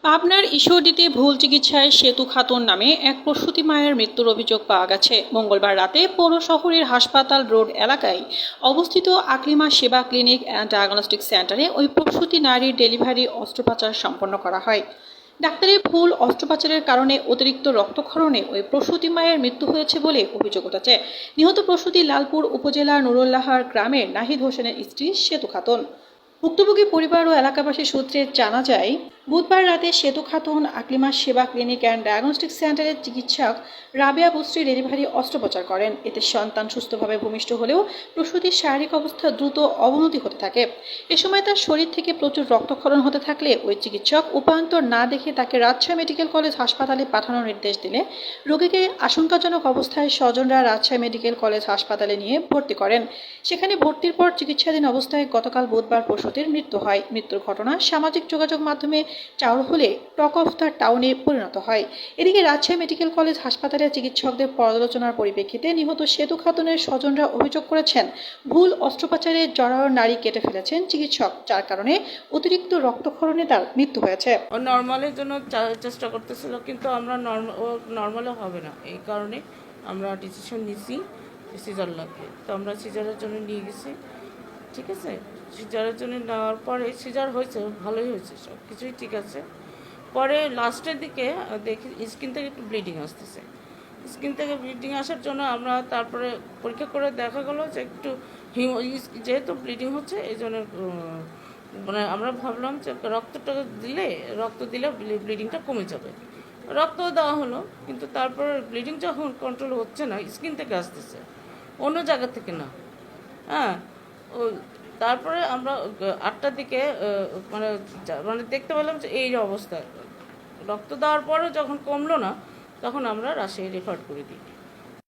পাবনার ঈশ্বরদীতে ভুল চিকিৎসায় সেতু খাতুন নামে এক প্রসূতি মায়ের মৃত্যুর অভিযোগ পাওয়া গেছে। মঙ্গলবার রাতে পৌর শহরের হাসপাতাল রোড এলাকায় অবস্থিত আকলিমা সেবা ক্লিনিক অ্যান্ড ডায়াগনস্টিক সেন্টারে ওই প্রসূতি নারীর ডেলিভারি অস্ত্রোপচার সম্পন্ন করা হয়। ডাক্তারের ভুল অস্ত্রোপচারের কারণে অতিরিক্ত রক্তক্ষরণে ওই প্রসূতি মায়ের মৃত্যু হয়েছে বলে অভিযোগ উঠেছে। নিহত প্রসূতি লালপুর উপজেলার নুরুল্লাহার গ্রামের নাহিদ হোসেনের স্ত্রী সেতু খাতুন। ভুক্তভোগী পরিবার ও এলাকাবাসী সূত্রে জানা যায়, বুধবার রাতে সেতু খাতুন আকলিমা সেবা ক্লিনিক অ্যান্ড ডায়াগনস্টিক সেন্টারের চিকিৎসক রাবেয়া বুসরি ডেলিভারি অস্ত্রোপচার করেন। এতে সন্তান সুস্থভাবে ভূমিষ্ঠ হলেও প্রসূতির শারীরিক অবস্থা দ্রুত অবনতি হতে থাকে। এ সময় তার শরীর থেকে প্রচুর রক্তক্ষরণ হতে থাকলে ওই চিকিৎসক উপায়ন্তর না দেখে তাকে রাজশাহী মেডিকেল কলেজ হাসপাতালে পাঠানোর নির্দেশ দিলে রোগীকে আশঙ্কাজনক অবস্থায় স্বজনরা রাজশাহী মেডিকেল কলেজ হাসপাতালে নিয়ে ভর্তি করেন। সেখানে ভর্তির পর চিকিৎসাধীন অবস্থায় গতকাল বুধবার প্রসূতির মৃত্যু হয়। মৃত্যুর ঘটনা সামাজিক যোগাযোগ মাধ্যমে চাউর হলে টক অফ দ্য টাউনে পরিণত হয়। এদিকে রাজশাহী মেডিকেল কলেজ হাসপাতালের চিকিৎসকদের পর্যালোচনার পরিপ্রেক্ষিতে নিহত সেতু খাতুনের স্বজনরা অভিযোগ করেছেন, ভুল অস্ত্রোপচারে জরায়ুর নাড়ি কেটে ফেলেছেন চিকিৎসক, যার কারণে অতিরিক্ত রক্তক্ষরণে তার মৃত্যু হয়েছে। ও নর্মালের জন্য চেষ্টা করতেছিল, কিন্তু আমরা নর্মালে হবে না, এই কারণে আমরা ডিসিশন নিছি সিজার লাগবে। তো আমরা সিজারের জন্য নিয়ে গেছি, ঠিক আছে। সিজারের জন্য নেওয়ার পরে সিজার হয়েছে, ভালোই হয়েছে, সব কিছুই ঠিক আছে। পরে লাস্টের দিকে দেখি স্কিন থেকে একটু ব্লিডিং আসতেছে। স্কিন থেকে ব্লিডিং আসার জন্য আমরা তারপরে পরীক্ষা করে দেখা গেলো যে একটু যেহেতু ব্লিডিং হচ্ছে এই জন্য মানে আমরা ভাবলাম যে রক্ত দিলে ব্লিডিংটা কমে যাবে। রক্ত দেওয়া হলো, কিন্তু তারপর ব্লিডিং যখন কন্ট্রোল হচ্ছে না, স্কিন থেকে আসতেছে, অন্য জায়গা থেকে না। হ্যাঁ, ও তারপরে আমরা 8টার দিকে মানে দেখতে পেলাম যে এই অবস্থা। রক্ত দেওয়ার পরে যখন কমলো না, তখন আমরা রাজশাহী রেফার করে দিই।